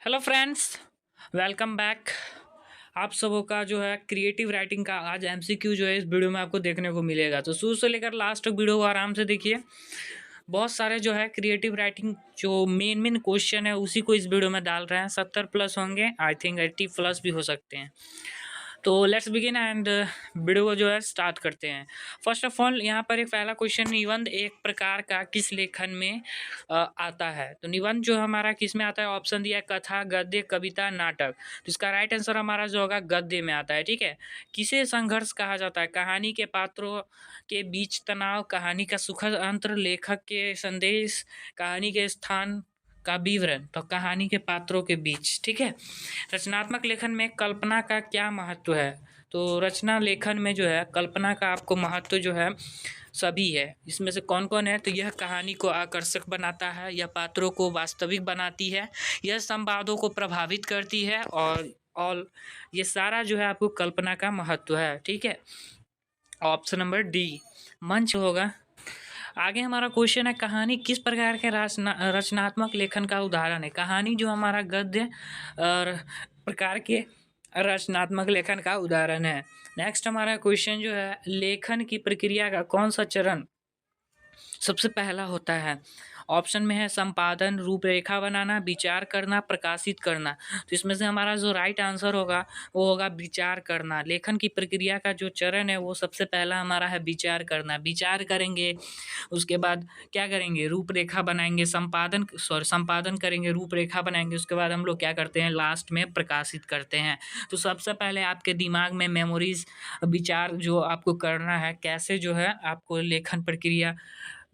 Hello friends, welcome back. आप सबों का जो है क्रिएटिव राइटिंग का आज एमसीक्यू जो है इस वीडियो में आपको देखने को मिलेगा। तो शुरू से लेकर लास्ट तक वीडियो को आराम से देखिए। बहुत सारे जो है क्रिएटिव राइटिंग जो मेन मेन क्वेश्चन है उसी को इस वीडियो में डाल रहे हैं। 70 प्लस होंगे, आई थिंक 80 प्लस भी हो सकते हैं। तो लेट्स बिगिन एंड वीडियो को जो है स्टार्ट करते हैं। फर्स्ट ऑफ ऑल यहाँ पर एक पहला क्वेश्चन, निबंध एक प्रकार का किस लेखन में आता है। तो निबंध जो हमारा किस में आता है, ऑप्शन दिया है कथा, गद्य, कविता, नाटक। तो इसका राइट आंसर हमारा जो होगा गद्य में आता है। ठीक है। किसे संघर्ष कहा जाता है, कहानी के पात्रों के बीच तनाव, कहानी का सुखद अंत, लेखक के संदेश, कहानी के स्थान का विवरण। तो कहानी के पात्रों के बीच। ठीक है। रचनात्मक लेखन में कल्पना का क्या महत्व है। तो रचना लेखन में जो है कल्पना का आपको महत्व जो है सभी है। इसमें से कौन कौन है, तो यह कहानी को आकर्षक बनाता है, यह पात्रों को वास्तविक बनाती है, यह संवादों को प्रभावित करती है, और ये सारा जो है आपको कल्पना का महत्व है। ठीक है। ऑप्शन नंबर डी मंच होगा। आगे हमारा क्वेश्चन है, कहानी किस प्रकार के रचनात्मक लेखन का उदाहरण है। कहानी जो हमारा गद्य और प्रकार के रचनात्मक लेखन का उदाहरण है। नेक्स्ट हमारा क्वेश्चन जो है, लेखन की प्रक्रिया का कौन सा चरण सबसे पहला होता है। ऑप्शन में है संपादन, रूपरेखा बनाना, विचार करना, प्रकाशित करना। तो इसमें से हमारा जो राइट आंसर होगा वो होगा विचार करना। लेखन की प्रक्रिया का जो चरण है वो सबसे पहला हमारा है विचार करना। विचार करेंगे, उसके बाद क्या करेंगे, रूपरेखा बनाएंगे, संपादन करेंगे, रूपरेखा बनाएंगे, उसके बाद हम लोग क्या करते हैं, लास्ट में प्रकाशित करते हैं। तो सबसे पहले आपके दिमाग में मेमोरीज, विचार जो आपको करना है, कैसे जो है आपको लेखन प्रक्रिया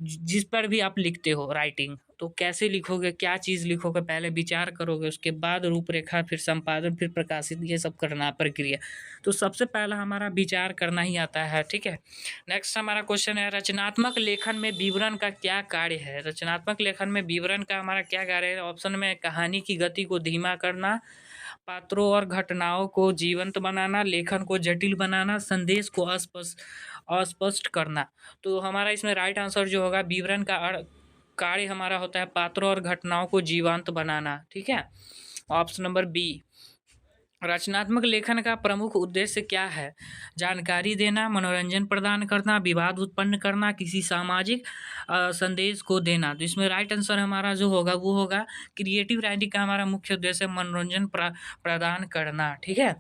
जिस पर भी आप लिखते हो राइटिंग, तो कैसे लिखोगे, क्या चीज़ लिखोगे, पहले विचार करोगे, उसके बाद रूपरेखा, फिर संपादन, फिर प्रकाशित, ये सब करना प्रक्रिया। तो सबसे पहला हमारा विचार करना ही आता है। ठीक है। नेक्स्ट हमारा क्वेश्चन है, रचनात्मक लेखन में विवरण का क्या कार्य है। रचनात्मक लेखन में विवरण का हमारा क्या कार्य है। ऑप्शन में कहानी की गति को धीमा करना, पात्रों और घटनाओं को जीवंत बनाना, लेखन को जटिल बनाना, संदेश को अस्पष्ट करना। तो हमारा इसमें राइट आंसर जो होगा, विवरण का कार्य हमारा होता है पात्रों और घटनाओं को जीवंत बनाना। ठीक है। Option number B. रचनात्मक लेखन का प्रमुख उद्देश्य क्या है। जानकारी देना, मनोरंजन प्रदान करना, विवाद उत्पन्न करना, किसी सामाजिक संदेश को देना। तो इसमें राइट आंसर हमारा जो होगा वो होगा क्रिएटिव राइटिंग का हमारा मुख्य उद्देश्य मनोरंजन प्रदान करना। ठीक है।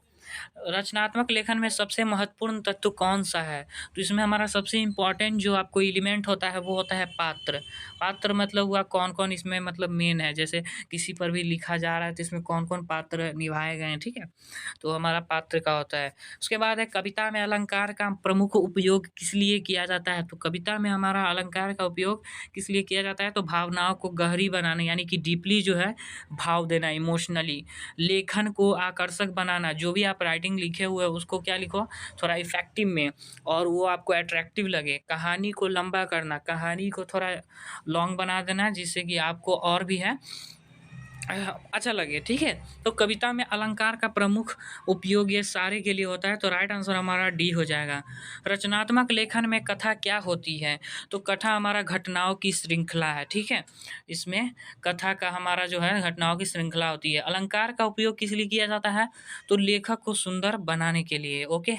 रचनात्मक लेखन में सबसे महत्वपूर्ण तत्व कौन सा है। तो इसमें हमारा सबसे इम्पोर्टेंट जो आपको एलिमेंट होता है वो होता है पात्र। पात्र मतलब हुआ कौन कौन इसमें मतलब मेन है, जैसे किसी पर भी लिखा जा रहा है तो इसमें कौन कौन पात्र निभाए गए हैं। ठीक है। तो हमारा पात्र का होता है। उसके बाद है कविता में अलंकार का प्रमुख उपयोग किस लिए किया जाता है। तो कविता में हमारा अलंकार का उपयोग किस लिए किया जाता है, तो भावनाओं को गहरी बनाने, यानी कि डीपली जो है भाव देना, इमोशनली, लेखन को आकर्षक बनाना, जो भी आप राइटिंग लिखे हुए हैं उसको क्या लिखो, थोड़ा इफेक्टिव में, और वो आपको अट्रैक्टिव लगे। कहानी को लंबा करना, कहानी को थोड़ा लॉन्ग बना देना जिससे कि आपको और भी है अच्छा लगे। ठीक है। तो कविता में अलंकार का प्रमुख उपयोग ये सारे के लिए होता है। तो राइट आंसर हमारा डी हो जाएगा। रचनात्मक लेखन में कथा क्या होती है। तो कथा हमारा घटनाओं की श्रृंखला है। ठीक है। इसमें कथा का हमारा जो है घटनाओं की श्रृंखला होती है। अलंकार का उपयोग किस लिए किया जाता है, तो लेखक को सुंदर बनाने के लिए। ओके।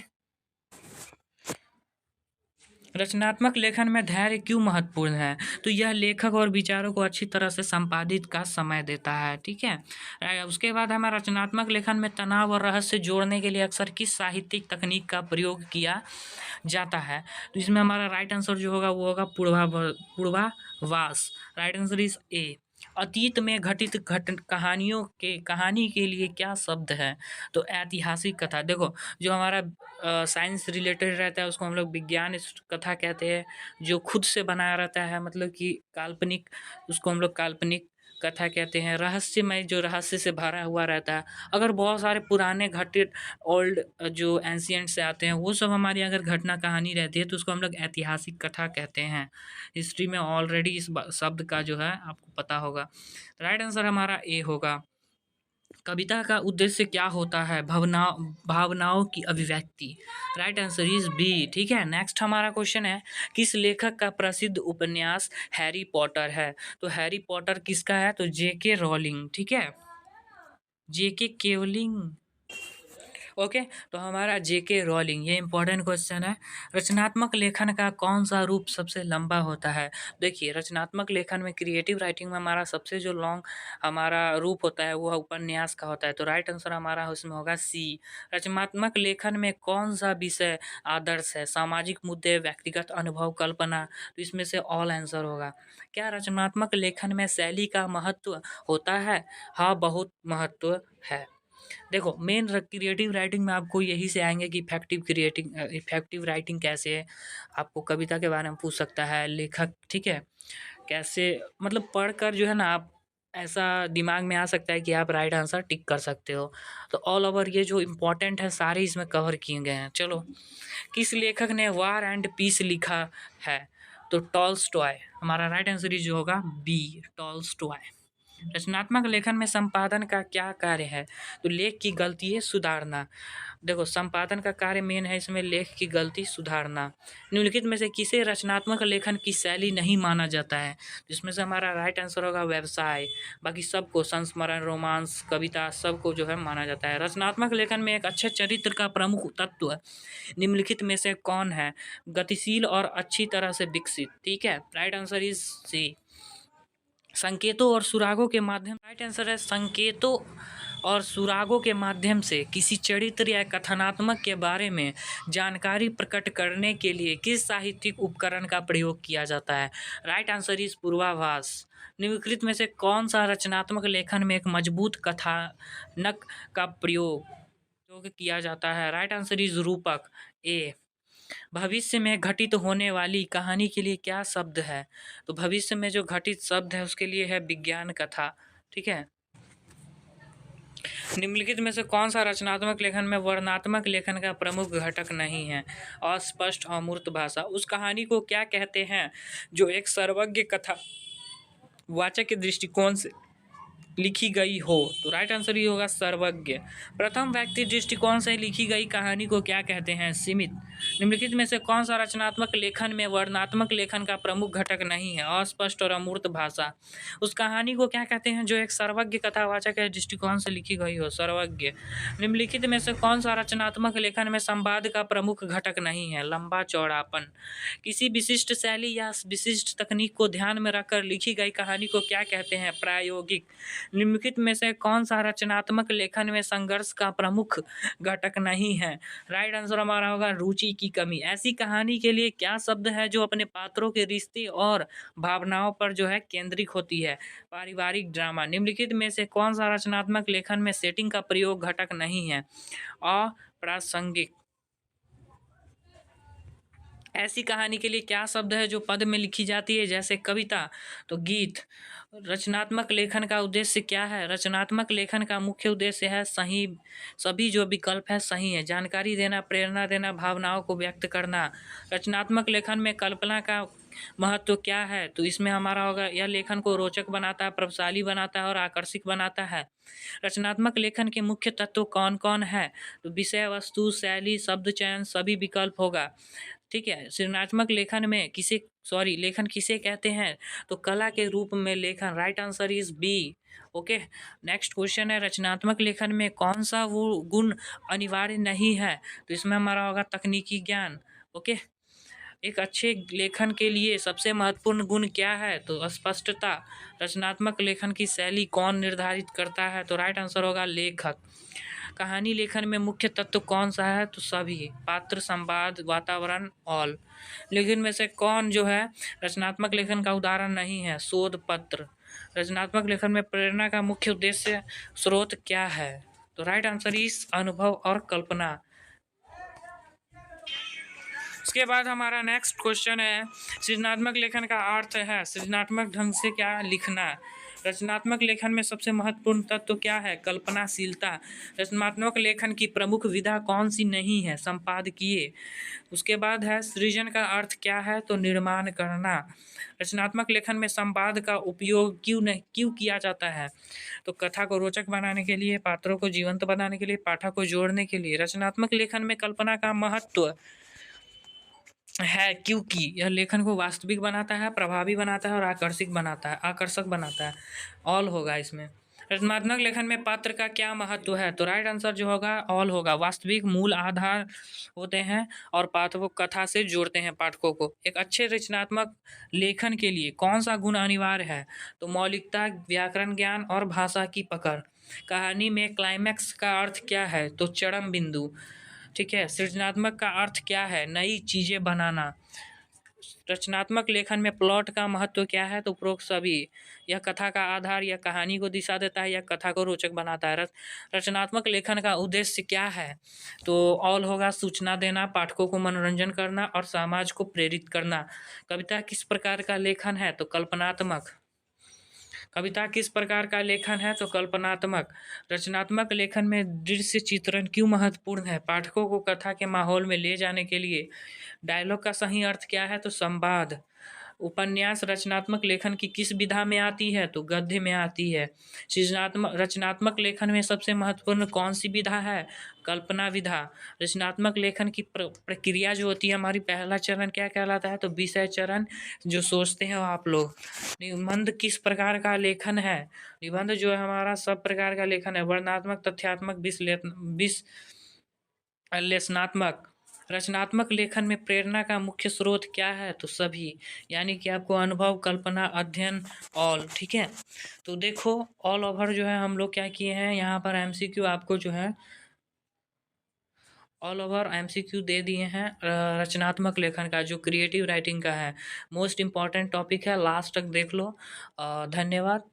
रचनात्मक लेखन में धैर्य क्यों महत्वपूर्ण है। तो यह लेखक और विचारों को अच्छी तरह से संपादित का समय देता है। ठीक है। उसके बाद हमें रचनात्मक लेखन में तनाव और रहस्य जोड़ने के लिए अक्सर किस साहित्यिक तकनीक का प्रयोग किया जाता है। तो इसमें हमारा राइट आंसर जो होगा वो होगा पूर्वाभास। Right answer is a. अतीत में घटित कहानी के लिए क्या शब्द है। तो ऐतिहासिक कथा। देखो, जो हमारा साइंस रिलेटेड रहता है उसको हम लोग विज्ञान कथा कहते हैं। जो खुद से बनाया रहता है, मतलब कि काल्पनिक, उसको हम लोग काल्पनिक कथा कहते हैं। रहस्यमय, जो रहस्य से भरा हुआ रहता है। अगर बहुत सारे पुराने घटित ओल्ड जो एंशियंट से आते हैं वो सब हमारी अगर घटना कहानी रहती है तो उसको हम लोग ऐतिहासिक कथा कहते हैं। हिस्ट्री में ऑलरेडी इस शब्द का जो है आपको पता होगा। राइट आंसर हमारा ए होगा। कविता का उद्देश्य क्या होता है, भावनाओं की अभिव्यक्ति। Right answer is B. ठीक है। नेक्स्ट हमारा क्वेश्चन है, किस लेखक का प्रसिद्ध उपन्यास हैरी पॉटर है। तो हैरी पॉटर किसका है, तो जेके रॉलिंग। ठीक है। जेके केवलिंग। ओके, तो हमारा जेके रोलिंग, ये इंपॉर्टेंट क्वेश्चन है। रचनात्मक लेखन का कौन सा रूप सबसे लंबा होता है? देखिए, रचनात्मक लेखन में, क्रिएटिव राइटिंग में हमारा सबसे जो लॉन्ग हमारा रूप होता है वो उपन्यास का होता है। तो राइट आंसर हमारा उसमें होगा सी। रचनात्मक लेखन में कौन सा विषय आदर्श है? सामाजिक मुद्दे, व्यक्तिगत अनुभव, कल्पना? तो इसमें से ऑल आंसर होगा। क्या रचनात्मक लेखन में शैली का महत्व होता है? हाँ, बहुत महत्व है। देखो, मेन क्रिएटिव राइटिंग में आपको यही से आएंगे कि इफेक्टिव राइटिंग कैसे है। आपको कविता के बारे में पूछ सकता है, लेखक, ठीक है, कैसे, मतलब पढ़कर जो है ना आप ऐसा दिमाग में आ सकता है कि आप राइट आंसर टिक कर सकते हो। तो ऑल ओवर ये जो इम्पोर्टेंट है सारे इसमें कवर किए गए हैं। चलो, किस लेखक ने वार एंड पीस लिखा है? तो टॉल्स्टॉय। हमारा राइट आंसर जो होगा बी, टॉल्स्टॉय। रचनात्मक लेखन में संपादन का क्या कार्य है? तो लेख की गलती है सुधारना। देखो, संपादन का कार्य मेन है इसमें लेख की गलती सुधारना। निम्नलिखित में से किसे रचनात्मक लेखन की शैली नहीं माना जाता है? जिसमें से हमारा राइट आंसर होगा व्यवसाय। बाकी सबको संस्मरण, रोमांस, कविता सबको जो है माना जाता है। रचनात्मक लेखन में एक अच्छे चरित्र का प्रमुख तत्व निम्नलिखित में से कौन है? गतिशील और अच्छी तरह से विकसित। ठीक है, राइट आंसर इज सी। संकेतों और सुरागों के माध्यम, राइट आंसर है संकेतों और सुरागों के माध्यम से किसी चरित्र या कथनात्मक के बारे में जानकारी प्रकट करने के लिए किस साहित्यिक उपकरण का प्रयोग किया जाता है? राइट आंसर इज पूर्वाभास। निम्नलिखित में से कौन सा रचनात्मक लेखन में एक मजबूत कथानक का प्रयोग किया जाता है? राइट आंसर इज रूपक, ए। भविष्य में घटित होने वाली कहानी के लिए क्या शब्द है? तो भविष्य में जो घटित शब्द है उसके लिए है विज्ञान कथा। ठीक है। निम्नलिखित में से कौन सा रचनात्मक लेखन में वर्णनात्मक लेखन का प्रमुख घटक नहीं है? अस्पष्ट अमूर्त भाषा। उस कहानी को क्या कहते हैं जो एक सर्वज्ञ कथा वाचक के दृष्टिकोण से लिखी गई हो? तो राइट आंसर ये होगा सर्वज्ञ। प्रथम व्यक्ति दृष्टिकोण से लिखी गई कहानी को क्या कहते हैं? सीमित। निम्नलिखित में से कौन सा रचनात्मक लेखन में वर्णनात्मक लेखन का प्रमुख घटक नहीं है? अस्पष्ट और अमूर्त भाषा। उस कहानी को क्या कहते हैं जो एक सर्वज्ञ कथावाचक के दृष्टिकोण से लिखी गई हो? सर्वज्ञ। निम्नलिखित में से कौन सा रचनात्मक लेखन में संवाद का प्रमुख घटक नहीं है? लंबा चौड़ापन। किसी विशिष्ट शैली या विशिष्ट तकनीक को ध्यान में रखकर लिखी गई कहानी को क्या कहते हैं? प्रायोगिक। निम्नलिखित में से कौन सा रचनात्मक लेखन में संघर्ष का प्रमुख घटक नहीं है? राइट आंसर हमारा होगा रुचि की कमी। ऐसी कहानी के लिए क्या शब्द है जो अपने पात्रों के रिश्ते और भावनाओं पर जो है केंद्रित होती है? पारिवारिक ड्रामा। निम्नलिखित में से कौन सा रचनात्मक लेखन में सेटिंग का प्रयोग घटक नहीं है? अप्रासंगिक। ऐसी कहानी के लिए क्या शब्द है जो पद में लिखी जाती है जैसे कविता? तो गीत। रचनात्मक लेखन का उद्देश्य क्या है? रचनात्मक लेखन का मुख्य उद्देश्य है सही, सभी जो विकल्प है सही है, जानकारी देना, प्रेरणा देना, भावनाओं को व्यक्त करना। रचनात्मक लेखन में कल्पना का महत्व क्या है? तो इसमें हमारा होगा यह लेखन को रोचक बनाता है, प्रभावशाली बनाता है और आकर्षक बनाता है। रचनात्मक लेखन के मुख्य तत्व कौन कौन है? तो विषय वस्तु, शैली, शब्द चयन, सभी विकल्प होगा। ठीक है। सृजनात्मक लेखन किसे कहते हैं? तो कला के रूप में लेखन। Right answer is B. Okay, next question है रचनात्मक लेखन में कौन सा वो गुण अनिवार्य नहीं है? तो इसमें हमारा होगा तकनीकी ज्ञान। ओके, एक अच्छे लेखन के लिए सबसे महत्वपूर्ण गुण क्या है? तो स्पष्टता। रचनात्मक लेखन की शैली कौन निर्धारित करता है? तो राइट आंसर होगा लेखक। कहानी लेखन में मुख्य तत्व कौन सा है? तो सभी, पात्र, संवाद, वातावरण, ऑल। लेखन में से कौन जो है रचनात्मक लेखन का उदाहरण नहीं है? शोध पत्र। रचनात्मक लेखन में प्रेरणा का मुख्य उद्देश्य स्रोत क्या है? तो राइट आंसर इस अनुभव और कल्पना। उसके बाद हमारा नेक्स्ट क्वेश्चन है सृजनात्मक लेखन का अर्थ है सृजनात्मक ढंग से क्या लिखना। रचनात्मक लेखन में सबसे महत्वपूर्ण तत्व क्या है? कल्पनाशीलता। रचनात्मक लेखन की प्रमुख विधा कौन सी नहीं है? संपादकीय। उसके बाद है सृजन का अर्थ क्या है? तो निर्माण करना। रचनात्मक लेखन में संवाद का उपयोग क्यों किया जाता है? तो कथा को रोचक बनाने के लिए, पात्रों को जीवंत बनाने के लिए, पाठक को जोड़ने के लिए। रचनात्मक लेखन में कल्पना का महत्व है क्योंकि यह लेखन को वास्तविक बनाता है, प्रभावी बनाता है और आकर्षक बनाता है। ऑल होगा इसमें। रचनात्मक लेखन में पात्र का क्या महत्व है? तो राइट आंसर जो होगा ऑल होगा। वास्तविक मूल आधार होते हैं और पाठकों कथा से जोड़ते हैं पाठकों को। एक अच्छे रचनात्मक लेखन के लिए कौन सा गुण अनिवार्य है? तो मौलिकता, व्याकरण ज्ञान और भाषा की पकड़। कहानी में क्लाइमैक्स का अर्थ क्या है? तो चरम बिंदु। ठीक है। सृजनात्मक का अर्थ क्या है? नई चीजें बनाना। रचनात्मक लेखन में प्लॉट का महत्व क्या है? तो उपरोक्त सभी। यह कथा का आधार या कहानी को दिशा देता है या कथा को रोचक बनाता है। रचनात्मक लेखन का उद्देश्य क्या है? तो ऑल होगा। सूचना देना, पाठकों को मनोरंजन करना और समाज को प्रेरित करना। कविता किस प्रकार का लेखन है? तो कल्पनात्मक। कविता किस प्रकार का लेखन है? तो कल्पनात्मक। रचनात्मक लेखन में दृश्य चित्रण क्यों महत्वपूर्ण है? पाठकों को कथा के माहौल में ले जाने के लिए। डायलॉग का सही अर्थ क्या है? तो संवाद। उपन्यास रचनात्मक लेखन की किस विधा में आती है? तो गद्य में आती है। सृजनात्मक रचनात्मक लेखन में सबसे महत्वपूर्ण कौन सी विधा है? कल्पना विधा। रचनात्मक लेखन की प्रक्रिया जो होती है हमारी, पहला चरण क्या कहलाता है? तो विषय चरण। जो सोचते हैं वो आप लोग। निबंध किस प्रकार का लेखन है? निबंध जो है हमारा सब प्रकार का लेखन है। वर्णनात्मक, तथ्यात्मक, विश्लेषणात्मक। रचनात्मक लेखन में प्रेरणा का मुख्य स्रोत क्या है? तो सभी। यानी कि आपको अनुभव, कल्पना, अध्ययन, ऑल। ठीक है। तो देखो ऑल ओवर जो है हम लोग क्या किए हैं यहाँ पर एमसीक्यू आपको जो है ऑल ओवर एमसीक्यू दे दिए हैं रचनात्मक लेखन का, जो क्रिएटिव राइटिंग का है। मोस्ट इम्पॉर्टेंट टॉपिक है, लास्ट तक देख लो। धन्यवाद।